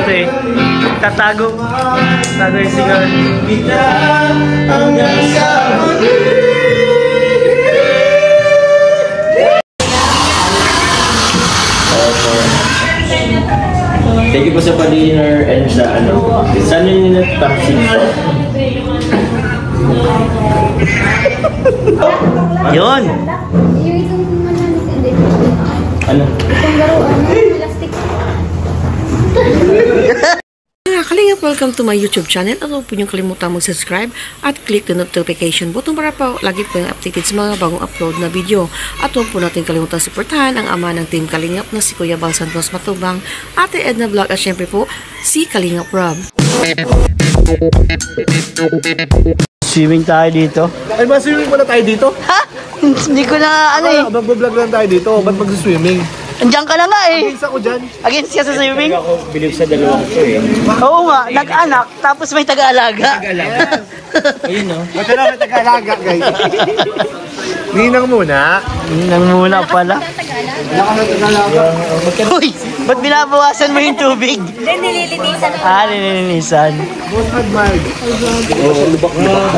to eh. Tatago. Tago yung sigaw. Thank you po sa pa-dinner and sa ano. Sana nyo na taxi. Yun! Ano? Kalingap, welcome to my YouTube channel. At huwag po niyong kalimutan mag-subscribe at click the notification button para po lagi po yung updated sa mga bagong upload na video. At huwag po natin kalimutan suportahan ang ama ng Team Kalingap na si Kuya Bal Santos Matubang, Ate Edna Vlog at syempre po si Kalingap Rob. Swimming tayo dito. Ay ba, swimming pala tayo dito? Ha? Hindi ko na ano eh. Mag-vlog lang tayo dito. Ba't mag-swimming? Andiyan ka na nga eh. Against ako dyan. Against siya sa swimming? Ako bilib sa dalawang ko eh. Oo nga, nag-anak tapos may taga-alaga. Taga-alaga. Ayun no. Ba't na may taga-alaga, guys? Ninang muna. Ninang muna pala. Wala ka na taga-alaga. Uy, ba't binabawasan mo yung tubig? Nililinisan na. Ah, nilinisan. Most admired. Oo, lubak na.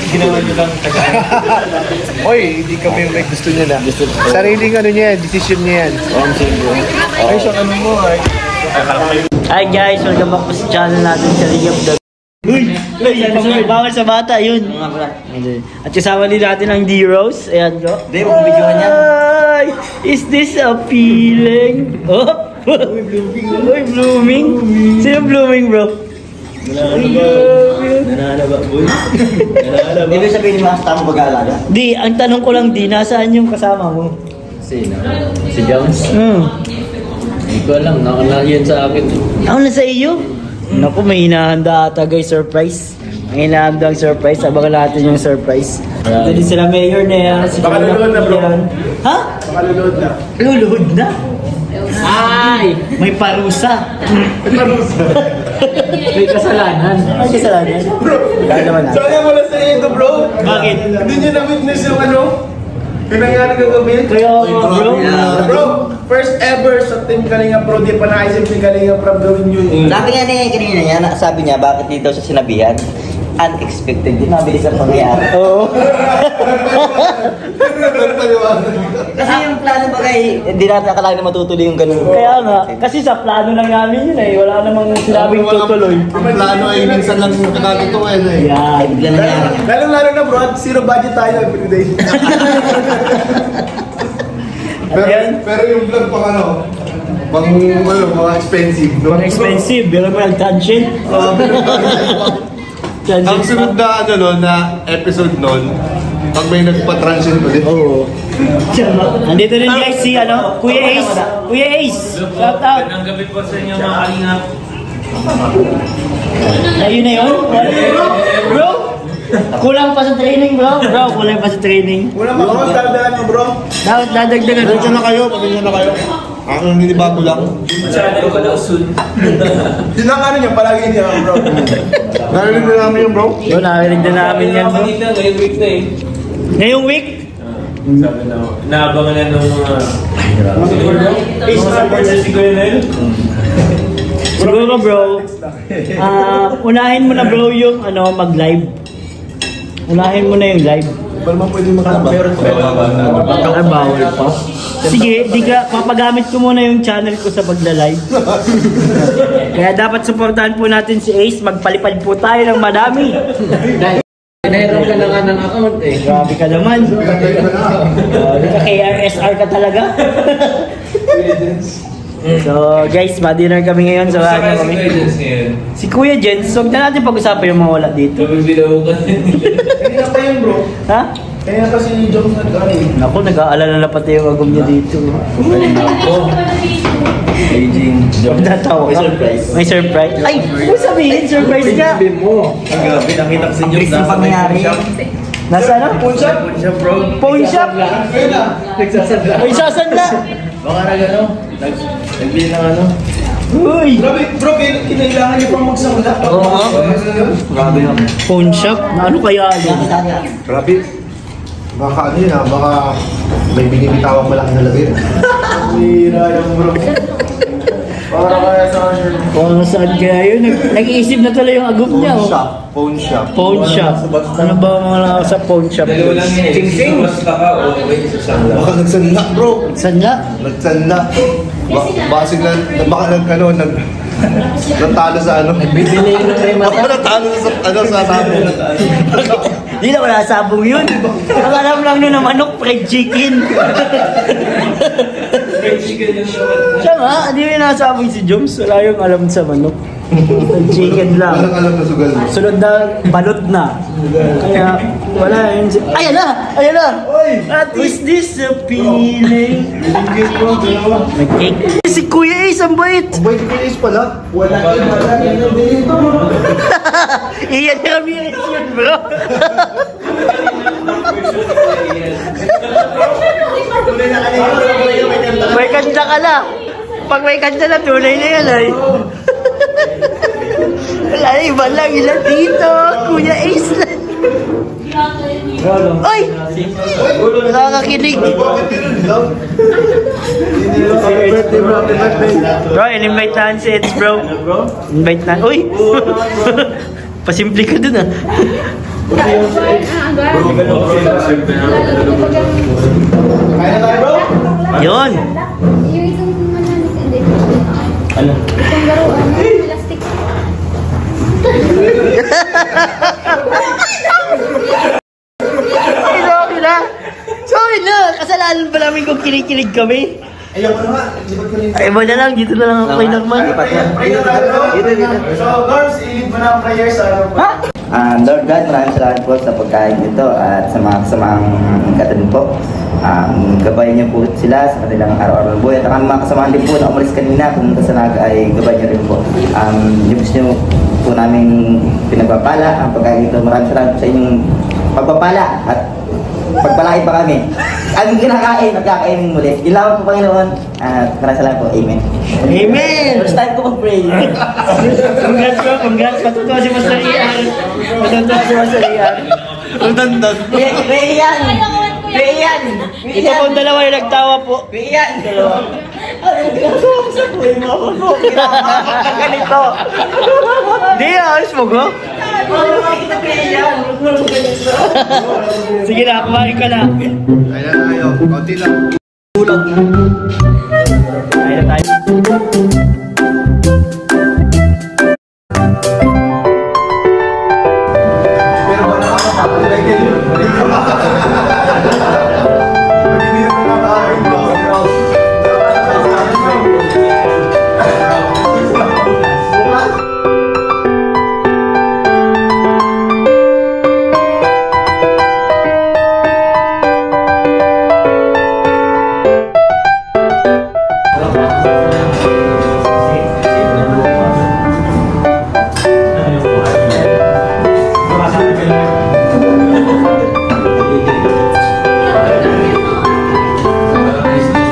Ginawa nyo lang taga-alaga. Oy, hindi kami may gusto niya na. Sariling ano niya yan, decision niya yan. Ay, sa ano mo ay. Hi guys, welcome back po sa channel natin sa Kalingap Vlog. Uy! Bawal sa bata, yun. At kasama din natin ang D-Rose. Ayan ko. Hindi, mag-videohan yan. Ay! Is this a feeling? Oh! Uy, blooming. Uy, blooming. Sino blooming, bro? Nananaba, boy. Nananaba. Hindi sabihin mo, tama mag-aalaga? Di, ang tanong ko lang di, nasaan yung kasama mo? Sino? Si Jones? Hindi ko alam, nakalayan sa akin. Ako na sa iyo? Naku, may hinahanda ata guys, surprise. May hinahanda ang surprise, abangan natin yung surprise. Dali sila mayor na yan. Baka luluhod na, bro. Ha? Baka luluhod na. Luluhod na? Ay! May parusa. May kasalanan. May kasalanan? Kaya naman na. Sayang wala sa iyo, bro. Bakit? Hindi niyo na-witness yung ano? Yung nangyari kagabi? Kaya bro? Bro, first ever sa Team Kalingap Pro, di pa naisip ni Kalingap Pro gawin yun. Sabi nga niya kanina niya, sabi niya bakit dito siya sinabihan? Unexpected din, mabilis ang pangyayari. Oo. Kasi yung plano ba kay, hindi natin akalain na matutuloy yung ganun. Kaya nga, kasi sa plano lang namin yun eh. Wala namang sinabing tutuloy. Ang plano ay minsan lang nakakatuwa eh. Yan. Bigla na nangyari. Lalo na bro, at zero budget tayo every day. pero yung vlog pang ano, mga expensive. No? Mga expensive, pero mo nag-transient. Ang sunod na ano no, na episode nun, pag may nagpa-transient ulit. Oo. Andito rin guys si ano, Kuya Ace. Kuya Ace, shout out. Ang gabi po sa inyo mga kalingap. Ayun na yun? Bro? Kulang pa sa training bro. Bro, kulang pa sa training. Una pa bro, dadalan mo bro. Dapat dadagdagan. Pasensya na kayo, pasensya na kayo. Ang ninibago lang. Sana ko pala usun. Yun ang ano niya, palagi niya bro. Narinig na namin yung bro. Yun, nakarinig na namin yan bro. Kanina, ngayong week na eh. Ngayong week? Sabi na ako, naabangan na nung mga... Siguro, support sa siguro na yun. Siguro bro, unahin mo na bro yung ano, mag-live. Unahin mo na yung live. Bal man pwede makalabas. Ay, bawal pa. Sige, di ka, papagamit ko muna yung channel ko sa pagla-live. Kaya dapat supportahan po natin si Ace. Magpalipad po tayo ng madami. Pinahirap ka na nga ng account eh. Grabe ka naman. Di ka KRSR ka talaga. So guys, ma-dinner kami ngayon. So, Saka si kami. Guidance ngayon. Si Kuya Jens, huwag na natin pag-usapan yung mga wala dito. Nabibilaw ka. Kanina pa yun bro. Ha? Kaya kasi Jones nag-ari. Naku, nag-aalala na pati yung agom niya dito. Ako. Aging Huwag natawa ka. May surprise. May surprise? Ay, huwag sabihin, surprise ka. mo. Ang gabi, nakita ko sa inyo. Bilis ang pangyayari. Nasa ano? Phone shop? bro. Phone shop? Ayun na. Nagsasadla. May sasadla. Baka na gano'n. Nagbili ng ano. Uy! Grabe bro, kinailangan niyo pang magsangla. Oo. Grabe yun. Phone shop? Na ano kaya yun? Grabe. Baka ano yun baka may binibitawang malaki na labi. Hira yung bro. Para kaya sa kanya. Kung saan kaya yun, nag-iisip na tuloy yung agok niya. Oh. Phone shop. Pawn shop. Ano ba ang mga nasa pawn shop? Dalawa lang yun. Sing-sing. Basta ka o wait sa sangla. Baka nagsanla, bro. Saan nga? Nagsanla. Baka sila, baka natalo sa ano. Bibili ng remata. Baka natalo sa sabong. Hindi na wala sabong yun. Ang alam lang nun na manok, fried chicken. Fried chicken yung shot. Siya nga, hindi rin nasabong si Joms. Wala yung alam sa manok. Fried chicken lang. Walang alam na sugal mo. Sunod na, balot na. Kaya, wala yun. Ayan na! Ayan na! What is this feeling? May cake. Si Kuya Ace, ang bait! Ang bait ko is pala. Wala dito. Iyan na kami yun, bro. May kanta ka na. Pag may kanta na, tunay na yan ay. Wala na, iba lang. Ilan dito? Kuya Ace lang. Ay! Nakakakilig. Bro, in-invite na si Eds, bro. Invite na. Uy! Pasimple ka dun, ah. Yun! Yung itong mananis, hindi. Ano? Itong laruan, plastic. Sorry na! Sorry na! Kasalanan ba namin kung kinikilig kami? Ayaw ko na nga. Lipat ko rin. Ay, iba na lang. Dito na lang ako kay Norman. So, Garbs, ilid mo na ang prayers sa Ha? Lord God, maraming salamat po sa pagkain nito at sa mga kasamang katanin po. Gabayan niyo po sila sa kanilang araw-araw ng buhay. At ang mga kasamahan din po na umalis kanina, pumunta sa Naga ay gabayan niyo rin po. Diyos niyo po namin pinagpapala ang pagkain nito. Maraming salamat sa inyong pagpapala at pagpalain pa kami. Ang kinakain, magkakainin muli. Ilawan po Panginoon at maraming salamat po. Amen. Amen! First time ko mag-pray. Congrats bro, congrats. Matutuwa si Master Ian. Matutuwa si Master Ian. Ang dandan. Iyan! Iyan! Ito po dalawa yung nagtawa po. Iyan! Dalawa. Ano yung ginagawa mo sa buhay mo ako po? Ganito. Hindi, ayos mo ko. Sige na, kumain ka na. Kaya na tayo. Kaunti lang. Kain na tayo. Pero wala ka pa. Hindi mo nakakain ko.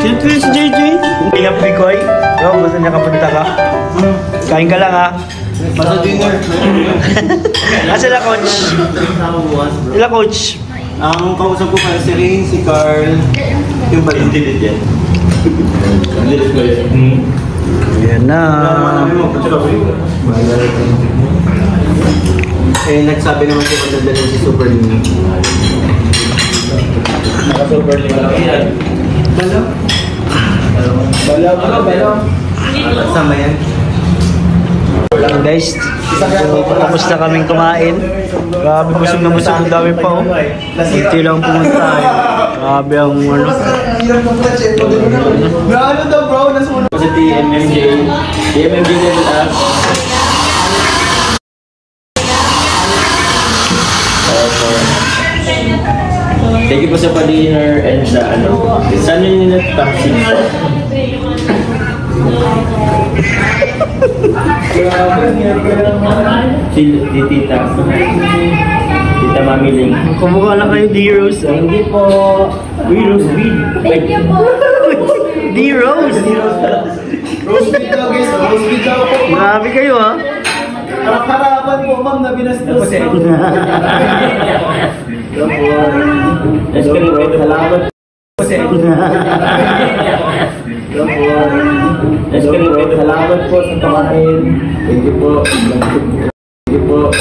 Siyempre si JJ. Hindi nga Bikoy. Bro, basta niya kapunta ka. Kain ka lang ha. Basta dinner. Asa na coach? Ila coach? Ang kausap ko pa si Rain, si Carl, yung pala. Yan. Yan na. Eh, nagsabi naman siya kung dadalhin si Super Lee. Naka-super lima lang yan. Balo. Sama yan. Guys, tapos na kaming kumain. Grabe, busog na busog. Ang dami pa oh. Kunti lang pumunta eh. Grabe ang ano. Grabe daw bro, nasunod. Sa TMMJ. TMMJ level up. Thank you po sa pa-dinner and sa ano. Saan yun yung taxi? Si Tita. Tita Mamiling. Kumukha lang kayo D-Rose. Thank you po. Uy, Rose Bean. Thank you po. D-Rose! Rose beat daw guys, rose beat daw po. Grabe kayo ha. Harapan po ma'am na binastos. Salamat. Salamat po sa pakain. Thank you po. Thank you po.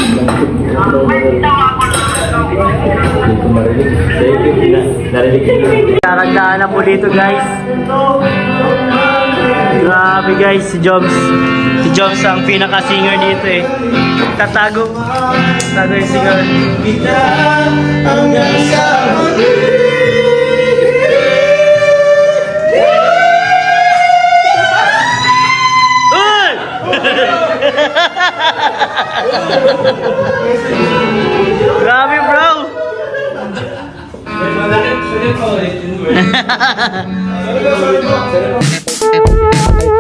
Hindi ko marinig. Thank you. Narinig ko. Kakandaan na po dito guys. Grabe guys, si Joms. Si Joms ang pinaka-singer dito eh. Tatago. Tatago yung singer. Uy! Grabe bro! Bakit?